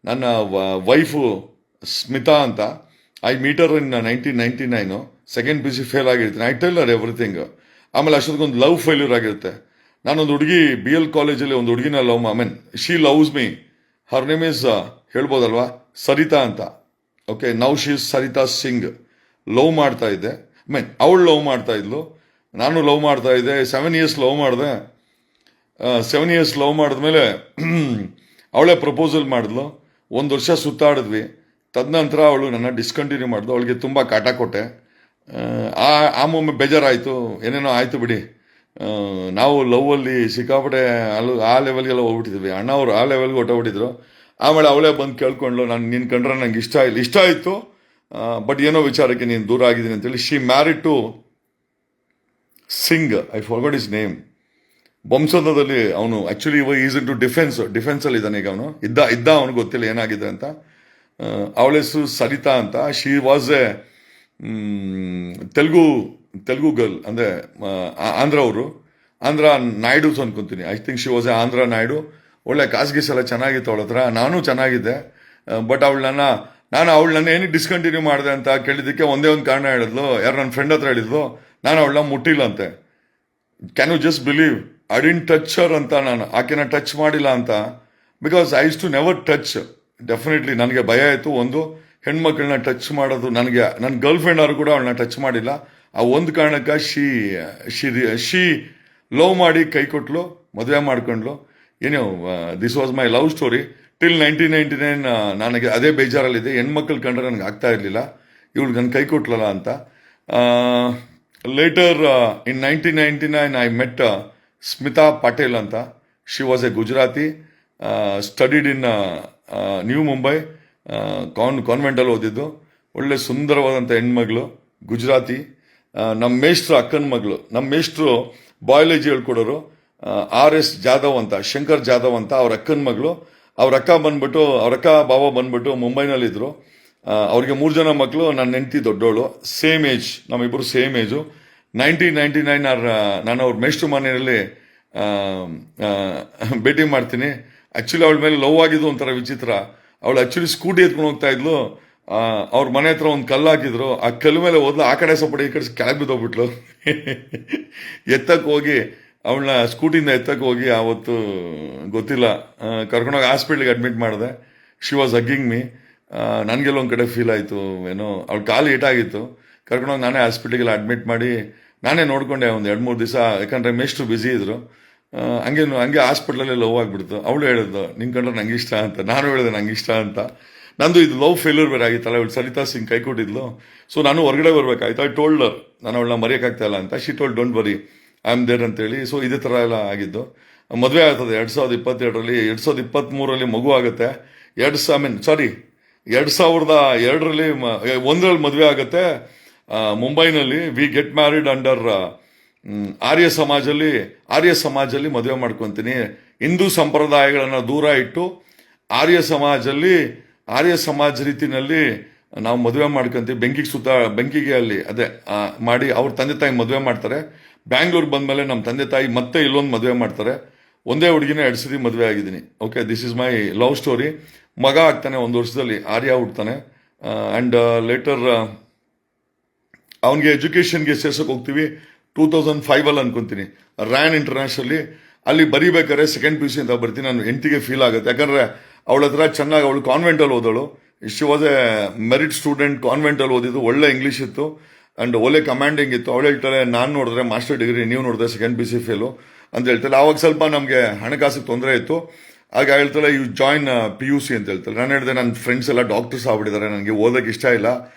ನನ್ನ ವೈಫು ಸ್ಮಿತಾ ಅಂತ. I met her in 1999. Second P C fail ಆಗಿರ್ತೀನಿ. I tell her everything. ಆಮೇಲೆ ಅಷ್ಟೊಂದು ಲವ್ ಫೇಲ್ಯೂರ್ ಆಗಿರುತ್ತೆ. ನಾನೊಂದು ಹುಡುಗಿ BL ಕಾಲೇಜಲ್ಲಿ ಒಂದು ಹುಡುಗಿನ love she loves me. Her name is ಹೇಳ್ಬೋದಲ್ವಾ, ಸರಿತಾ ಅಂತ. Okay, now she is Sarita Singh. Love ಮಾಡ್ತಾ ಇದ್ದೆ. ಅವಳು ಲವ್ ಮಾಡ್ತಾ ಇದ್ಲು, ನಾನು ಲವ್ ಮಾಡ್ತಾ ಇದ್ದೆ. 7 years ಲವ್ ಮಾಡಿದೆ. 7 years ಲವ್ ಮಾಡಿದ್ಮೇಲೆ ಅವಳೇ ಪ್ರಪೋಸಲ್ ಮಾಡಿದ್ಲು. 1 ವರ್ಷ ಸುತ್ತಾಡಿದ್ವಿ. ತದನಂತರ ಅವಳು ನನ್ನ ಡಿಸ್ಕಂಟಿನ್ಯೂ ಮಾಡಿದ್ಲು. ಅವಳಿಗೆ ತುಂಬ ಕಾಟ ಕೊಟ್ಟೆ. ಆ ಮೊಮ್ಮೆ ಬೇಜಾರಾಯಿತು, ಏನೇನೋ ಆಯಿತು ಬಿಡಿ. ನಾವು ಲವ್ವಲ್ಲಿ ಸಿಕ್ಕಾಪಟ್ಟೆ ಆ ಲೆವೆಲ್ಗೆಲ್ಲ ಹೋಗ್ಬಿಟ್ಟಿದ್ವಿ. ಅಣ್ಣವರು ಆ ಲೆವೆಲ್ಗೆ ಹೊಟ್ಟೋಗ್ಬಿಟ್ಟಿದ್ರು. ಆಮೇಲೆ ಅವಳೇ ಬಂದು ಕೇಳ್ಕೊಂಡ್ಲು, ನಾನು ನಿನ್ನ ಕಂಡ್ರೆ ನಂಗೆ ಇಷ್ಟ ಆಯಿತು, ಬಟ್ ಏನೋ ವಿಚಾರಕ್ಕೆ ನೀನು ದೂರ ಆಗಿದ್ದೀನಿ ಅಂತೇಳಿ. She married to Singh. I forgot his name. ಬಂಸದಲ್ಲಿ ಅವನು ಆ್ಯಕ್ಚುಲಿ ಈಸ್ ಇನ್ ಟು ಡಿಫೆನ್ಸಲ್ಲಿ ಇದ್ದಾನೆ ಈಗ. ಅವನು ಇದ್ದ ಅವನಿಗೆ ಗೊತ್ತಿಲ್ಲ ಏನಾಗಿದೆ ಅಂತ. ಅವಳ ಹೆಸರು ಸರಿತಾ ಅಂತ. She was a Telugu girl, ಅಂದರೆ ಆಂಧ್ರ ನಾಯ್ಡುಸ್ ಅನ್ಕೊಂತೀನಿ. I think she was a Andhra Naidu. ಒಳ್ಳೆ ಕಾಸ್ಗೀಸ್ ಎಲ್ಲ ಚೆನ್ನಾಗಿತ್ತು ಅವಳ ಹತ್ರ. ನಾನು ಚೆನ್ನಾಗಿದ್ದೆ. ಬಟ್ ನಾನು ಅವಳನ್ನ ಏನಕ್ಕೆ ಡಿಸ್ಕಂಟಿನ್ಯೂ ಮಾಡಿದೆ ಅಂತ ಕೇಳಿದ್ದಕ್ಕೆ ಒಂದೇ ಒಂದು ಕಾರಣ ಹೇಳಿದ್ಲು. ಯಾರು ನನ್ನ ಫ್ರೆಂಡ್ ಹತ್ರ ಹೇಳಿದ್ಲು, ನಾನು ಅವಳನ್ನ ಮುಟ್ಟಿಲ್ಲ ಅಂತೆ. Can you just believe? I didn't touch her ಅಂತ. ನಾನು ಆಕೆನ ಟಚ್ ಮಾಡಿಲ್ಲ ಅಂತ. Because I use to never touch. Definitely ನನಗೆ ಭಯ ಆಯಿತು. ಒಂದು ಹೆಣ್ಮಕ್ಳನ್ನ ಟಚ್ ಮಾಡೋದು, ನನ್ನ ಗರ್ಲ್ ಫ್ರೆಂಡ್ ಅವರು ಕೂಡ ಅವಳನ್ನ ಟಚ್ ಮಾಡಿಲ್ಲ. ಆ ಒಂದು ಕಾರಣಕ್ಕೆ ಶಿ ಲವ್ ಮಾಡಿ ಕೈ ಕೊಟ್ಲು, ಮದುವೆ ಮಾಡ್ಕೊಂಡ್ಲು. ಏನೋ this was my love story till 1999. ನನಗೆ ಅದೇ ಬೇಜಾರಲ್ಲಿದೆ. ಹೆಣ್ಮಕ್ಳು ಕಂಡ್ರೆ ನನಗೆ ಆಗ್ತಾ ಇರಲಿಲ್ಲ, ಇವಳು ನನ್ನ ಕೈ ಕೊಟ್ಲಲ್ಲ ಅಂತ. Later in 1999 I met Smita Patel ಅಂತ. She was a Gujarati, studied in new Mumbai, ಕಾನ್ವೆಂಟಲ್ಲಿ ಓದಿದ್ದು. ಒಳ್ಳೆ ಸುಂದರವಾದಂಥ ಹೆಣ್ಮಗಳು, ಗುಜರಾತಿ. ನಮ್ಮ ಮೇಷ್ಟ್ರು ಅಕ್ಕನ ಮಗಳು. ನಮ್ಮ ಮೇಷ್ಟ್ರು ಬಯಾಲಜಿ ಹೇಳ್ಕೊಡೋರು RS ಜಾಧವ್ ಅಂತ, ಶಂಕರ್ ಜಾಧವ್ ಅಂತ. ಅವ್ರ ಅಕ್ಕನ ಮಗಳು. ಅವ್ರ ಅಕ್ಕ ಬಾಬಾ ಬಂದ್ಬಿಟ್ಟು ಮುಂಬೈನಲ್ಲಿದ್ದರು. ಅವ್ರಿಗೆ 3 ಜನ ಮಕ್ಕಳು. ನನ್ನ ಹೆಂಡತಿ ದೊಡ್ಡವಳು. ಸೇಮ್ ಏಜ್, ನಮ್ಮಿಬ್ಬರು ಸೇಮ್ ಏಜು. 1999 ನಾನು ಅವ್ರ ಮೇಷ್ಟ್ರು ಮನೆಯಲ್ಲಿ ಭೇಟಿ ಮಾಡ್ತೀನಿ. ಆ್ಯಕ್ಚುಲಿ ಅವಳ ಮೇಲೆ ಲವ್ ಆಗಿದ್ದು ಒಂಥರ ವಿಚಿತ್ರ. ಅವಳು ಆ್ಯಕ್ಚುಲಿ ಸ್ಕೂಟಿ ಎತ್ಕೊಂಡು ಹೋಗ್ತಾ ಇದ್ಲು. ಅವ್ರ ಮನೆ ಹತ್ರ ಒಂದು ಕಲ್ಲು ಹಾಕಿದ್ರು. ಆ ಕಲ್ಲು ಮೇಲೆ ಹೋದ್ಲು. ಆ ಕಡೆ ಸಪಡಿ ಈ ಕಡೆ ಕೆಳಗೆ ಬಿದ್ದೋಗ್ಬಿಟ್ಲು. ಎತ್ತಕ್ಕೆ ಹೋಗಿ ಅವಳನ್ನ ಸ್ಕೂಟಿಯಿಂದ ಎತ್ತಕ್ಕೆ ಹೋಗಿ ಆವತ್ತು ಗೊತ್ತಿಲ್ಲ ಕರ್ಕೊಂಡೋಗಿ ಹಾಸ್ಪಿಟ್ಲಿಗೆ ಅಡ್ಮಿಟ್ ಮಾಡಿದೆ. She was hugging me. ನನಗೆಲ್ಲ ಒಂದು ಕಡೆ ಫೀಲ್ ಆಯಿತು, ಏನೋ ಅವಳ ಕಾಲು ಏಟಾಗಿತ್ತು. ಕರ್ಕೊಂಡೋಗಿ ನಾನೇ ಹಾಸ್ಪಿಟ್ಲಿಗೆಲ್ಲ ಅಡ್ಮಿಟ್ ಮಾಡಿ ನಾನೇ ನೋಡ್ಕೊಂಡೆ ಒಂದು 2-3 ದಿವಸ. ಯಾಕಂದರೆ ಮೇಷ್ಟು ಬ್ಯುಸಿ ಇದ್ರು. ಹಂಗೆ ಹಾಸ್ಪಿಟ್ಲಲ್ಲೇ ಲವ್ ಆಗಿಬಿಡ್ತು. ಅವಳು ಹೇಳಿದ್ಲು, ನಿನ್ ಕಂಡ್ರೆ ನಂಗೆ ಇಷ್ಟ ಅಂತ. ನಾನು ಹೇಳಿದೆ ನಂಗೆ ಇಷ್ಟ ಅಂತ. ನಂದು ಇದು ಲವ್ ಫೇಲ್ಯೂರ್ ಬೇರೆ ಆಗಿತ್ತಲ್ಲ. ಇವಳು ಸರಿತಾ ಸಿಂಗ್ ಕೈ ಕೊಟ್ಟಿದ್ಲು. ಸೊ ನಾನು ಹೊರಗಡೆ ಬರ್ಬೇಕಾಯ್ತು. ಐ ಟೋಲ್ಡ್ ಹರ್, ನಾನು ಅವಳನ್ನ ಮರೆಯೋಕ್ಕಾಗ್ತಾ ಇಲ್ಲ ಅಂತ. She told don't worry, I am there ಅಂತೇಳಿ. ಸೊ ಇದೇ ಥರ ಎಲ್ಲ ಆಗಿದ್ದು. ಮದುವೆ ಆಗ್ತದೆ 2022ರಲ್ಲಿ. 2023ರಲ್ಲಿ ಮಗು ಆಗುತ್ತೆ. 2002ರಲ್ಲಿ 1ರಲ್ಲಿ ಮದುವೆ ಆಗುತ್ತೆ ಮುಂಬೈನಲ್ಲಿ. ವಿ ಗೆಟ್ ಮ್ಯಾರಿಡ್ ಅಂಡರ್ ಆರ್ಯ ಸಮಾಜಲ್ಲಿ ಮದುವೆ ಮಾಡ್ಕೊತೀನಿ. ಹಿಂದೂ ಸಂಪ್ರದಾಯಗಳನ್ನು ದೂರ ಇಟ್ಟು ಆರ್ಯ ಸಮಾಜ ರೀತಿನಲ್ಲಿ ನಾವು ಮದುವೆ ಮಾಡ್ಕೊಂತೀವಿ. ಬೆಂಕಿಗೆ ಅಲ್ಲಿ ಅದೇ ಮಾಡಿ ಅವ್ರ ತಂದೆ ತಾಯಿ ಮದುವೆ ಮಾಡ್ತಾರೆ. ಬ್ಯಾಂಗ್ಳೂರ್ ಬಂದ್ಮೇಲೆ ನಮ್ಮ ತಂದೆ ತಾಯಿ ಮತ್ತೆ ಇಲ್ಲೊಂದು ಮದುವೆ ಮಾಡ್ತಾರೆ. ಒಂದೇ ಹುಡುಗಿನ 2 ಸರಿ ಮದುವೆ ಆಗಿದ್ದೀನಿ. Okay, this is my love story. ಮಗ ಆಗ್ತಾನೆ 1 ವರ್ಷದಲ್ಲಿ, ಆರ್ಯ ಹುಡ್ತಾನೆ. ಆ್ಯಂಡ್ ಲೇಟರ್ ಅವನಿಗೆ ಎಜುಕೇಷನ್ಗೆ ಸೇರ್ಸೋಕೆ ಹೋಗ್ತೀವಿ 2005 ಅನ್ಕೊಂತೀನಿ. ರ್ಯಾನ್ ಇಂಟರ್ನ್ಯಾಷನಲಿ ಅಲ್ಲಿ ಬರೀಬೇಕಾದ್ರೆ ಸೆಕೆಂಡ್ PUC ಅಂತ ಬರ್ತೀನಿ. ನಾನು ಹೆಂಡತಿಗೆ ಫೀಲ್ ಆಗುತ್ತೆ. ಯಾಕಂದರೆ ಅವಳ ಹತ್ರ ಚೆನ್ನಾಗಿ, ಅವಳು ಕಾನ್ವೆಂಟಲ್ಲಿ ಓದೋಳು. She was a merit student. ಕಾನ್ವೆಂಟಲ್ಲಿ ಓದಿದ್ದು, ಒಳ್ಳೆ ಇಂಗ್ಲೀಷ್ ಇತ್ತು ಆ್ಯಂಡ್ ಒಳ್ಳೆ ಕಮಾಂಡಿಂಗ್ ಇತ್ತು. ಅವಳು ಹೇಳ್ತಾಳೆ, ನಾನು ನೋಡಿದ್ರೆ ಮಾಸ್ಟರ್ ಡಿಗ್ರಿ, ನೀವು ನೋಡಿದ್ರೆ ಸೆಕೆಂಡ್ PUC ಫೇಲು ಅಂತ ಹೇಳ್ತಾಳೆ. ಆವಾಗ ಸ್ವಲ್ಪ ನಮಗೆ ಹಣಕಾಸಿಗೆ ತೊಂದರೆ ಇತ್ತು. ಆಗ ಹೇಳ್ತಾಳೆ, ಯು ಜಾಯಿನ್ PUC ಅಂತ ಹೇಳ್ತಾಳೆ. ನಾನು ಹೇಳಿದೆ, ನನ್ನ ಫ್ರೆಂಡ್ಸ್ ಎಲ್ಲ ಡಾಕ್ಟರ್ಸ್ ಆಗ್ಬಿಟ್ಟಿದ್ದಾರೆ, ನನಗೆ ಓದೋಕ್ಕೆ ಇಷ್ಟ ಇಲ್ಲ,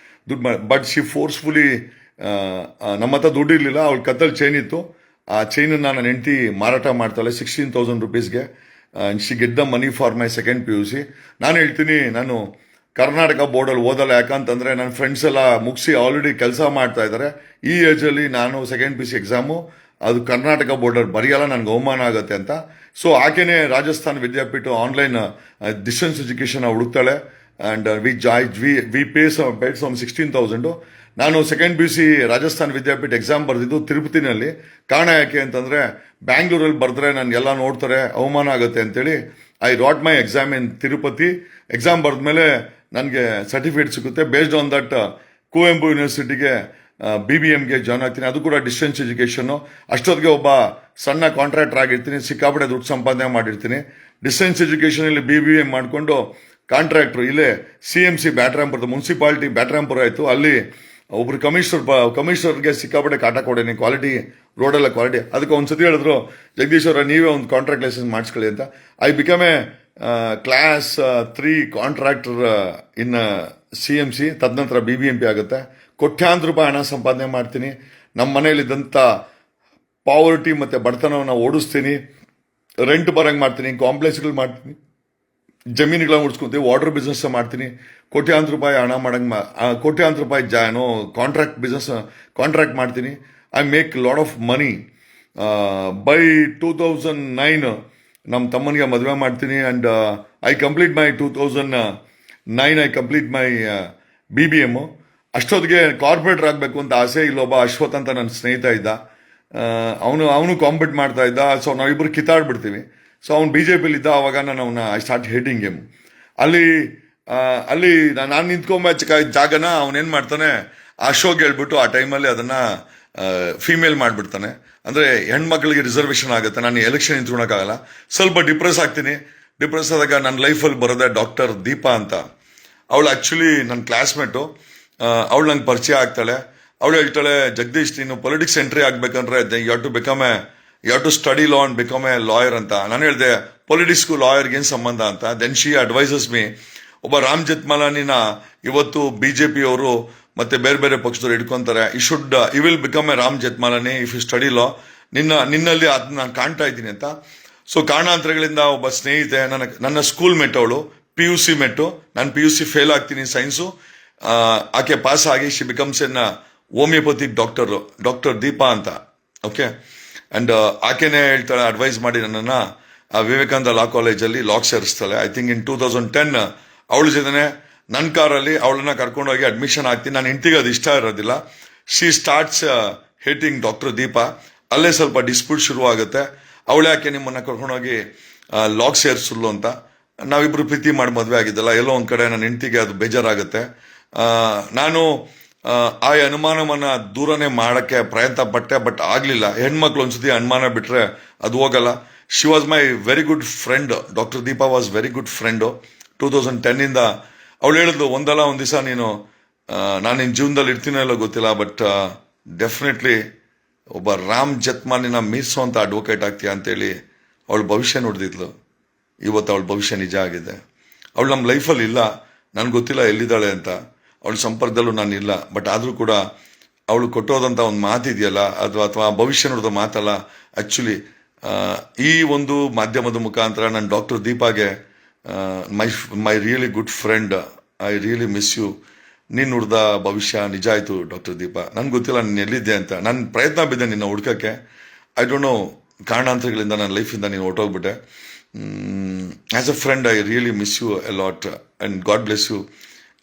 ದುಡ್ಡು ಬಟ್ ಶಿ ಫೋರ್ಸ್ಫುಲಿ, ನಮ್ಮ ಹತ್ರ ದುಡ್ಡು ಇರಲಿಲ್ಲ. ಅವಳ ಕತ್ತಲ್ಲಿ ಚೈನ್ ಇತ್ತು. ಆ ಚೈನನ್ನು ನನ್ನ ಹೆಂಡತಿ ಮಾರಾಟ ಮಾಡ್ತಾಳೆ 16,000 rupeesಗೆ. She get the money for my second PUC. ನಾನು ಹೇಳ್ತೀನಿ, ನಾನು ಕರ್ನಾಟಕ ಬೋರ್ಡಲ್ಲಿ ಓದಲ್ಲ. ಯಾಕಂತಂದರೆ ನನ್ನ ಫ್ರೆಂಡ್ಸ್ ಎಲ್ಲ ಮುಗಿಸಿ ಆಲ್ರೆಡಿ ಕೆಲಸ ಮಾಡ್ತಾ ಇದ್ದಾರೆ. ಈ ಏಜಲ್ಲಿ ನಾನು ಸೆಕೆಂಡ್ PUC ಎಕ್ಸಾಮು ಅದು ಕರ್ನಾಟಕ ಬೋರ್ಡರ್ ಬರೆಯಲ್ಲ, ನನಗೆ ಅವಮಾನ ಆಗುತ್ತೆ ಅಂತ. ಸೊ ಆಕೆನೇ Rajasthan Vidyapeeth online distance education ಹುಡುಕ್ತಾಳೆ. And we pay some 16,000. ನಾನು second PUC Rajasthan Vidyapeeth exam ಬರೆದಿದ್ದು ತಿರುಪತಿನಲ್ಲಿ. ಕಾರಣ ಯಾಕೆ ಅಂತಂದರೆ ಬ್ಯಾಂಗ್ಳೂರಲ್ಲಿ ಬರೆದ್ರೆ ನನಗೆಲ್ಲ ನೋಡ್ತಾರೆ, ಅವಮಾನ ಆಗುತ್ತೆ ಅಂತೇಳಿ I wrote my exam in Tirupati. Exam ಬರೆದ್ಮೇಲೆ ನನಗೆ ಸರ್ಟಿಫಿಕೇಟ್ ಸಿಗುತ್ತೆ. ಬೇಸ್ಡ್ ಆನ್ ದಟ್ ಕುವೆಂಪು ಯೂನಿವರ್ಸಿಟಿಗೆ BBMಗೆ ಜಾಯ್ನ್ ಆಗ್ತೀನಿ. ಅದು ಕೂಡ ಡಿಸ್ಟೆನ್ಸ್ ಎಜುಕೇಷನ್ನು. ಅಷ್ಟೊತ್ತಿಗೆ ಒಬ್ಬ ಸಣ್ಣ ಕಾಂಟ್ರಾಕ್ಟರ್ ಆಗಿರ್ತೀನಿ, ಸಿಕ್ಕಾಪಟ್ಟೆ ದುಡ್ಡು ಸಂಪಾದನೆ ಮಾಡಿರ್ತೀನಿ. ಡಿಸ್ಟೆನ್ಸ್ ಎಜುಕೇಷನ್ ಇಲ್ಲಿ BBM ಮಾಡಿಕೊಂಡು ಕಾಂಟ್ರಾಕ್ಟರ್ ಇಲ್ಲೇ CMC ಬ್ಯಾಟ್ರಾಂಪುರದ ಮುನ್ಸಿಪಾಲಿಟಿ ಬ್ಯಾಟ್ರಾಂಪುರ ಆಯಿತು. ಅಲ್ಲಿ ಒಬ್ರು ಕಮಿಷನರ್ಗೆ ಸಿಕ್ಕಾಪಟ್ಟೆ ಕಾಟ ಕೊಡೇನಿ, ಕ್ವಾಲಿಟಿ ರೋಡೆಲ್ಲ ಕ್ವಾಲಿಟಿ. ಅದಕ್ಕೆ ಒಂದ್ಸತಿ ಹೇಳಿದ್ರು, ಜಗದೀಶ್ ಅವರ ನೀವೇ ಒಂದು ಕಾಂಟ್ರಾಕ್ಟ್ ಲೈಸೆನ್ಸ್ ಮಾಡಿಸ್ಕೊಳ್ಳಿ ಅಂತ. I become A class 3 contractor in CMC. ತದನಂತರ BBMP ಆಗುತ್ತೆ. ಕೋಟ್ಯಾಂತರ ರೂಪಾಯಿ ಹಣ ಸಂಪಾದನೆ ಮಾಡ್ತೀನಿ. ನಮ್ಮ ಮನೆಯಲ್ಲಿದ್ದಂಥ ಪಾವರ್ಟಿ ಮತ್ತು ಬಡತನವನ್ನು ಓಡಿಸ್ತೀನಿ. ರೆಂಟ್ ಬರಂಗೆ ಮಾಡ್ತೀನಿ, ಕಾಂಪ್ಲೆಕ್ಸ್ಗಳು ಮಾಡ್ತೀನಿ, ಜಮೀನುಗಳನ್ನ ಉಳಿಸ್ಕೊತೀವಿ, ವಾಟರ್ ಬಿಸ್ನೆಸ್ ಮಾಡ್ತೀನಿ. ಕೋಟ್ಯಾಂತರ ರೂಪಾಯಿ ಹಣ ಮಾಡಂಗೆ ಕೋಟ್ಯಾಂತರ ರೂಪಾಯಿ ಕಾಂಟ್ರಾಕ್ಟ್ ಬಿಸ್ನೆಸ್ ಕಾಂಟ್ರಾಕ್ಟ್ ಮಾಡ್ತೀನಿ. I make lot of money. By 2009 ನಮ್ಮ ತಮ್ಮನಿಗೆ ಮದುವೆ ಮಾಡ್ತೀನಿ. And I complete my 2009 I complete my BBM. ಅಷ್ಟೊತ್ತಿಗೆ ಕಾರ್ಪೊರೇಟರ್ ಆಗಬೇಕು ಅಂತ ಆಸೆ. ಇಲ್ಲೊಬ್ಬ ಅಶ್ವಥ್ ಅಂತ ನನ್ನ ಸ್ನೇಹಿತ ಇದ್ದ, ಅವನು ಕಾಂಪೀಟ್ ಮಾಡ್ತಾ ಇದ್ದ. ಸೊ ನಾವಿಬ್ಬರು ಕಿತ್ತಾಡ್ಬಿಡ್ತೀವಿ. ಸೊ ಅವ್ನು BJPಲಿ ಇದ್ದ. ಅವಾಗ ನಾನು ಐ ಸ್ಟಾರ್ಟ್ ಹೇಟಿಂಗ್ ಹಿಮ್. ಅಲ್ಲಿ ನಾನು ನಿಂತ್ಕೊಂಬ ಜಾಗನ ಅವನೇನು ಮಾಡ್ತಾನೆ, ಆ ಶೋಗೆ ಹೇಳ್ಬಿಟ್ಟು ಆ ಟೈಮಲ್ಲಿ ಅದನ್ನು ಫೀಮೇಲ್ ಮಾಡಿಬಿಡ್ತಾನೆ. ಅಂದರೆ ಹೆಣ್ಮಕ್ಳಿಗೆ ರಿಸರ್ವೇಷನ್ ಆಗುತ್ತೆ. ನಾನು ಎಲೆಕ್ಷನ್ ನಿಂತ್ಕೊಳಕ್ಕಾಗಲ್ಲ. ಸ್ವಲ್ಪ ಡಿಪ್ರೆಸ್ ಆಗ್ತೀನಿ. ಡಿಪ್ರೆಸ್ ಆದಾಗ ನನ್ನ ಲೈಫಲ್ಲಿ ಬರೋದೆ ಡಾಕ್ಟರ್ ದೀಪಾ ಅಂತ. ಅವಳು ಆ್ಯಕ್ಚುಲಿ ನನ್ನ ಕ್ಲಾಸ್ಮೇಟು. ಅವಳು ನಂಗೆ ಪರಿಚಯ ಆಗ್ತಾಳೆ. ಅವಳು ಹೇಳ್ತಾಳೆ, ಜಗದೀಶ್ ನೀನು ಪೊಲಿಟಿಕ್ಸ್ ಎಂಟ್ರಿ ಆಗಬೇಕಂದ್ರೆ you have to study law and become a lawyer ಅಂತ. ನಾನು ಹೇಳಿದೆ, ಪೊಲಿಟಿಕ್ಸ್ಗೂ ಲಾಯರ್ಗೆ ಏನು ಸಂಬಂಧ ಅಂತ. ದೆನ್ ಶಿ ಅಡ್ವೈಸಸ್ ಮೀ, ಒಬ್ಬ ರಾಮ್ ಜೇಠ್ಮಲಾನಿನ ಇವತ್ತು BJP ಅವರು ಮತ್ತೆ ಬೇರೆ ಬೇರೆ ಪಕ್ಷದವ್ರು ಹಿಡ್ಕೊಂತಾರೆ. You will become a Ram Jethmalani if you study law. ನಿನ್ನಲ್ಲಿ ಅದನ್ನ ನಾನು ಕಾಣ್ತಾ ಇದ್ದೀನಿ ಅಂತ. ಸೊ ಕಾರಣಾಂತರಗಳಿಂದ ಒಬ್ಬ ಸ್ನೇಹಿತೆ, ನನ್ನ ಸ್ಕೂಲ್ ಮೇಟ್, ಅವಳು PUC ಮೇಟು. ನಾನು PUC ಫೇಲ್ ಆಗ್ತೀನಿ ಸೈನ್ಸು. ಆಕೆ ಪಾಸ್ ಆಗಿ she becomes N homeopathic doctor Deepa ಅಂತ. ಓಕೆ. ಆ್ಯಂಡ್ ಆಕೆನೇ ಹೇಳ್ತಾಳೆ, ಅಡ್ವೈಸ್ ಮಾಡಿ ನನ್ನನ್ನು ವಿವೇಕಾನಂದ ಲಾ ಕಾಲೇಜಲ್ಲಿ ಲಾಕ್ ಸೇರಿಸ್ತಾಳೆ. ಐ ಥಿಂಕ್ ಇನ್ 2010 ಅವಳ ಜೊತೆನೆ ನನ್ನ ಕಾರಲ್ಲಿ ಅವಳನ್ನ ಕರ್ಕೊಂಡೋಗಿ ಅಡ್ಮಿಷನ್ ಆಗ್ತೀನಿ. ನನ್ನ ಹೆಂಡತಿಗೆ ಅದು ಇಷ್ಟ ಇರೋದಿಲ್ಲ. She starts hating doctor Deepa. ಅಲ್ಲೇ ಸ್ವಲ್ಪ ಡಿಸ್ಪ್ಯೂಟ್ ಶುರು ಆಗುತ್ತೆ. ಅವಳು ಯಾಕೆ ನಿಮ್ಮನ್ನು ಕರ್ಕೊಂಡೋಗಿ ಲಾಕ್ ಸೇರಿಸಲು ಅಂತ. ನಾವಿಬ್ರು ಪ್ರೀತಿ ಮಾಡಿ ಮದುವೆ ಆಗಿದ್ದಲ್ಲ, ಎಲ್ಲೋ ಒಂದು ಕಡೆ ನನ್ನ ಹೆಂಡತಿಗೆ ಅದು ಬೇಜಾರಾಗುತ್ತೆ. ನಾನು ಆ ಅನುಮಾನವನ್ನ ದೂರನೇ ಮಾಡೋಕ್ಕೆ ಪ್ರಯತ್ನ ಪಟ್ಟೆ, ಬಟ್ ಆಗಲಿಲ್ಲ. ಹೆಣ್ಮಕ್ಳು ಒಂದ್ಸತಿ ಅನುಮಾನ ಬಿಟ್ಟರೆ ಅದು ಹೋಗಲ್ಲ. She was my very good friend. Doctor Deepa was very good friend. 2010 ಅವಳು ಹೇಳಿದ್ಲು, ಒಂದಲ್ಲ ಒಂದು ದಿವಸ ನಾನು ನಿನ್ನ ಜೀವನದಲ್ಲಿ ಇರ್ತೀನೋ ಇಲ್ಲೋ ಗೊತ್ತಿಲ್ಲ, ಬಟ್ ಡೆಫಿನೆಟ್ಲಿ ಒಬ್ಬ ರಾಮ್ ಜೇಠ್ಮಲಾನಿನ ಮೀರಿಸುವಂಥ ಅಡ್ವೊಕೇಟ್ ಆಗ್ತೀಯ ಅಂತೇಳಿ ಅವಳು ಭವಿಷ್ಯ ನೋಡಿದ್ಲು. ಇವತ್ತು ಅವಳ ಭವಿಷ್ಯ ನಿಜ ಆಗಿದೆ. ಅವಳು ನಮ್ಮ ಲೈಫಲ್ಲಿ ಇಲ್ಲ. ನನಗೆ ಗೊತ್ತಿಲ್ಲ ಎಲ್ಲಿದ್ದಾಳೆ ಅಂತ. ಅವಳ ಸಂಪರ್ಕದಲ್ಲೂ ನಾನು ಇಲ್ಲ. ಬಟ್ ಆದರೂ ಕೂಡ ಅವಳು ಕೊಟ್ಟೋದಂಥ ಒಂದು ಮಾತಿದೆಯಲ್ಲ, ಅಥವಾ ಭವಿಷ್ಯ ನೋಡಿದ ಮಾತಲ್ಲ. ಆ್ಯಕ್ಚುಲಿ ಈ ಒಂದು ಮಾಧ್ಯಮದ ಮುಖಾಂತರ ನಾನು ಡಾಕ್ಟರ್ ದೀಪಾಗೆ, my really good friend, I really miss you. ನೀನು ನುಡ್ದ ಭವಿಷ್ಯ ನಿಜ ಆಯಿತು ಡಾಕ್ಟರ್ ದೀಪಾ. ನನಗೆ ಗೊತ್ತಿಲ್ಲ ನೀನು ಎಲ್ಲಿದ್ದೆ ಅಂತ. ನಾನು ಪ್ರಯತ್ನ ಬಿದ್ದೆ ನಿನ್ನ ಹುಡ್ಕೋಕ್ಕೆ. ಐ ಡೋಂಟ್ ನೋ, ಕಾರಣಾಂತರಗಳಿಂದ ನನ್ನ ಲೈಫಿಂದ ನೀನು ಹೊರಟೋಗ್ಬಿಟ್ಟೆ. As a friend I really miss you a lot and God bless you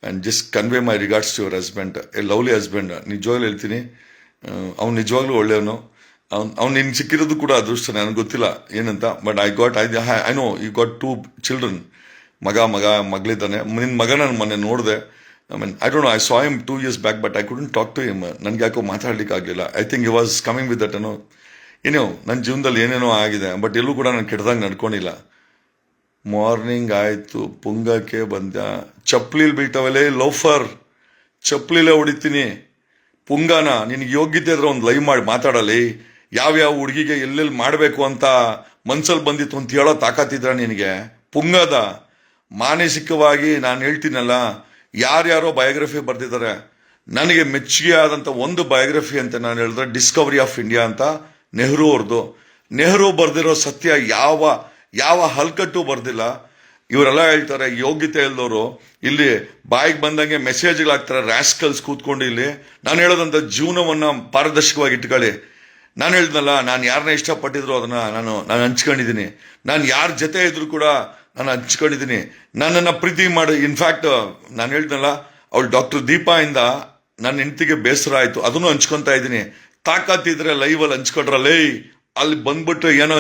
and just convey my regards to your husband. A lovely husband. ನಿಜವಾಗ್ಲೂ ಹೇಳ್ತೀನಿ, ಅವ್ನು ನಿಜವಾಗ್ಲೂ ಒಳ್ಳೆಯವನು. ಅವ್ನು ನಿನ್ಗೆ ಸಿಕ್ಕಿರೋದು ಕೂಡ ಅದೃಷ್ಟ. ನನಗೆ ಗೊತ್ತಿಲ್ಲ ಏನಂತ, but I know you got 2 children. ಮಗಳಿದ್ದಾನೆ. ನಿನ್ನ ಮಗ ನಾನು ಮೊನ್ನೆ ನೋಡಿದೆ. I don't know, I saw him 2 years back, but I couldn't talk to him. ನನಗೆ ಯಾಕೋ ಮಾತಾಡ್ಲಿಕ್ಕೆ ಆಗಲಿಲ್ಲ. I think he was coming with that ಏನೋ ನನ್ನ ಜೀವನದಲ್ಲಿ ಏನೇನೋ ಆಗಿದೆ, ಬಟ್ ಎಲ್ಲೂ ಕೂಡ ನಾನು ಕೆಟ್ಟದಾಗ ನಡ್ಕೊಂಡಿಲ್ಲ. ಮಾರ್ನಿಂಗ್ ಆಯಿತು, ಪುಂಗಕ್ಕೆ ಬಂದ, ಚಪ್ಪಲಿಲಿ ಬೀಳ್ತಾವಲ್ಲೇ ಲೋಫರ್, ಚಪ್ಪಲಿಲೇ ಹೊಡಿತೀನಿ. ಪುಂಗಾನ, ನಿನಗೆ ಯೋಗ್ಯತೆ ಇದ್ರೆ ಒಂದು ಲೈವ್ ಮಾಡಿ ಮಾತಾಡಲಿ. ಯಾವ್ಯಾವ ಹುಡುಗಿಗೆ ಎಲ್ಲೆಲ್ಲಿ ಮಾಡಬೇಕು ಅಂತ ಮನ್ಸಲ್ಲಿ ಬಂದಿತ್ತು ಅಂತ ಹೇಳೋ ತಾಕತ್ತಿದ್ರ ನಿನಗೆ? ಪುಂಗದ ಮಾನಸಿಕವಾಗಿ ನಾನು ಹೇಳ್ತೀನಲ್ಲ, ಯಾರ್ಯಾರೋ ಬಯೋಗ್ರಫಿ ಬರೆದಿದ್ದಾರೆ. ನನಗೆ ಮೆಚ್ಚುಗೆ ಆದಂಥ ಒಂದು ಬಯೋಗ್ರಫಿ ಅಂತ ನಾನು ಹೇಳಿದ್ರೆ ಡಿಸ್ಕವರಿ ಆಫ್ ಇಂಡಿಯಾ ಅಂತ, ನೆಹರು ಅವ್ರದ್ದು. ನೆಹರು ಬರೆದಿರೋ ಸತ್ಯ ಯಾವ ಹಲ್ಕಟ್ಟು ಬರ್ದಿಲ್ಲ. ಇವರೆಲ್ಲ ಹೇಳ್ತಾರೆ ಯೋಗ್ಯತೆ ಇಲ್ದವರು ಇಲ್ಲಿ ಬಾಯಿಗೆ ಬಂದಂಗೆ ಮೆಸೇಜ್ಗಳಾಗ್ತಾರೆ, ರ್ಯಾಸ್ಕಲ್ಸ್ ಕೂತ್ಕೊಂಡು ಇಲ್ಲಿ. ನಾನು ಹೇಳೋದಂತ ಜೀವನವನ್ನ ಪಾರದರ್ಶಕವಾಗಿ ಇಟ್ಕೊಳ್ಳಿ. ನಾನು ಹೇಳ್ದಲ್ಲ, ನಾನು ಯಾರನ್ನ ಇಷ್ಟಪಟ್ಟಿದ್ರು ಅದನ್ನ ನಾನು ಹಂಚ್ಕೊಂಡಿದ್ದೀನಿ. ನಾನು ಯಾರ ಜೊತೆ ಇದ್ರು ಕೂಡ ನಾನು ಹಂಚ್ಕೊಂಡಿದ್ದೀನಿ. ನನ್ನನ್ನು ಪ್ರೀತಿ ಮಾಡಿ, ಇನ್ಫ್ಯಾಕ್ಟ್ ನಾನು ಹೇಳ್ದಲ್ಲ, ಅವಳು ಡಾಕ್ಟರ್ ದೀಪಾ ಇಂದ ನನ್ನ ಹೆಂಡತಿಗೆ ಬೇಸರ ಆಯಿತು, ಅದನ್ನು ಹಂಚ್ಕೊತಾ ಇದ್ದೀನಿ. ತಾಕತ್ತಿದ್ರೆ ಲೈವಲ್ಲಿ ಹಂಚ್ಕೊಟ್ರಲ್ಲೇ, ಅಲ್ಲಿ ಬಂದ್ಬಿಟ್ಟು ಏನು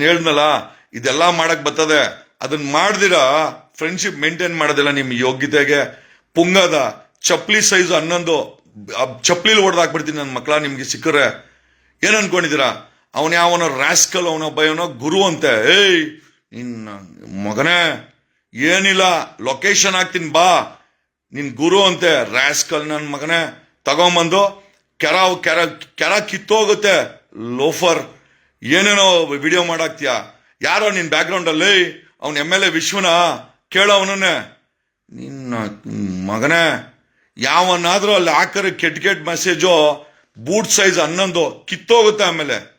ಹೇಳ್ದಲ್ಲ, ಇದೆಲ್ಲ ಮಾಡಕ್ ಬರ್ತದೆ, ಅದನ್ನ ಮಾಡ್ದಿರಾ ಫ್ರೆಂಡ್ಶಿಪ್ ಮೇಂಟೈನ್ ಮಾಡೋದಿಲ್ಲ ನಿಮ್ ಯೋಗ್ಯತೆಗೆ ಪುಂಗದ ಚಪ್ಲಿ ಸೈಜ್ 11 ಚಪ್ಲಿಲಿ ಹೊಡೆದಾಕ್ಬಿಡ್ತೀನಿ ನನ್ನ ಮಕ್ಕಳ ನಿಮ್ಗೆ ಸಿಕ್ಕರೆ ಏನ್ ಅನ್ಕೊಂಡಿದ್ದೀರಾ ಅವನ ಯಾವನೋ ರಾಸ್ಕಲ್ ಅವನೊಬ್ಬ ಗುರು ಅಂತೆ ಏಯ್ ನಿನ್ನ ಮಗನೇ ಏನಿಲ್ಲ ಲೊಕೇಶನ್ ಹಾಕ್ತೀನಿ ಬಾ ನಿನ್ ಗುರು ಅಂತೆ ರಾಸ್ಕಲ್ ನನ್ನ ಮಗನೇ ತಗೊಂಬಂದು ಕೆರ ಕಿತ್ತೋಗುತ್ತೆ ಲೋಫರ್ ಏನೇನೋ ವಿಡಿಯೋ ಮಾಡಾಕ್ತೀಯ ಯಾರೋ ನಿನ್ ಬ್ಯಾಕ್ ಗ್ರೌಂಡ್ ಅಲ್ಲಿ ಅವ್ನ MLA ವಿಶ್ವನ ಕೇಳವನೇ ನಿನ್ನ ಮಗನೇ ಯಾವನಾದ್ರೂ ಅಲ್ಲಿ ಹಾಕರೆ ಕೆಟ್ಟ ಮೆಸೇಜು ಬೂಟ್ ಸೈಜ್ 11 ಕಿತ್ತೋಗುತ್ತೆ ಆಮೇಲೆ